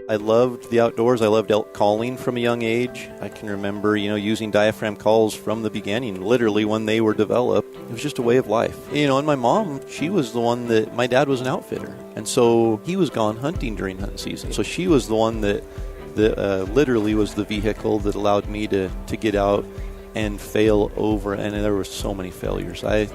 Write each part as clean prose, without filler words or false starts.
I loved the outdoors. I loved elk calling from a young age. I can remember, using diaphragm calls from the beginning, literally when they were developed. It was just a way of life. And my mom, she was the one that, my dad was an outfitter. And so he was gone hunting during hunting season. So she was the one that literally was the vehicle that allowed me to get out and fail over. And there were so many failures. I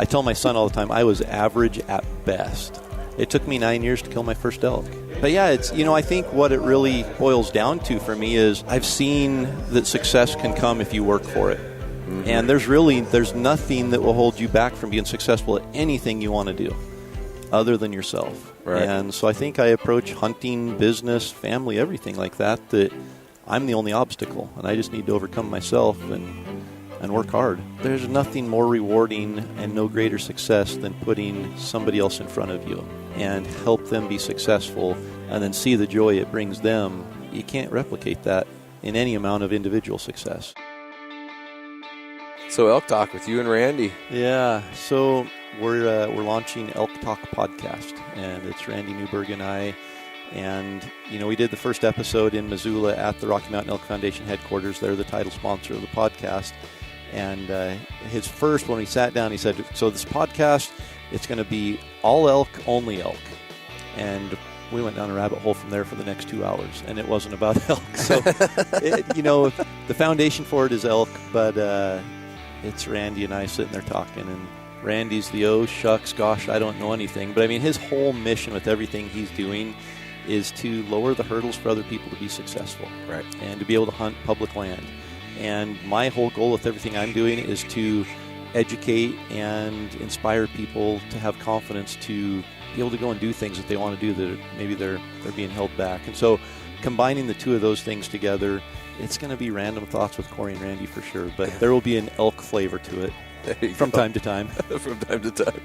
tell my son all the time, I was average at best. It took me 9 years to kill my first elk. But yeah, it's, I think what it really boils down to for me is I've seen that success can come if you work for it. Mm-hmm. And there's nothing that will hold you back from being successful at anything you want to do other than yourself. Right. And so I think I approach hunting, business, family, everything like that I'm the only obstacle and I just need to overcome myself and work hard. There's nothing more rewarding and no greater success than putting somebody else in front of you and help them be successful and then see the joy it brings them. You can't replicate that in any amount of individual success. So Elk Talk with you and Randy. Yeah, so we're launching Elk Talk podcast, and it's Randy Newberg and I. And, we did the first episode in Missoula at the Rocky Mountain Elk Foundation headquarters. They're the title sponsor of the podcast. And his first, when we sat down, he said, so this podcast, it's going to be all elk, only elk. And we went down a rabbit hole from there for the next 2 hours, and it wasn't about elk. So, the foundation for it is elk, but it's Randy and I sitting there talking. And Randy's the oh, shucks, gosh, I don't know anything. But, his whole mission with everything he's doing is to lower the hurdles for other people to be successful. Right. And to be able to hunt public land. And my whole goal with everything I'm doing is to educate and inspire people to have confidence to be able to go and do things that they want to do that maybe they're being held back. And so combining the two of those things together, it's going to be Random Thoughts with Corey and Randy for sure, but there will be an elk flavor to it from time to time. From time to time.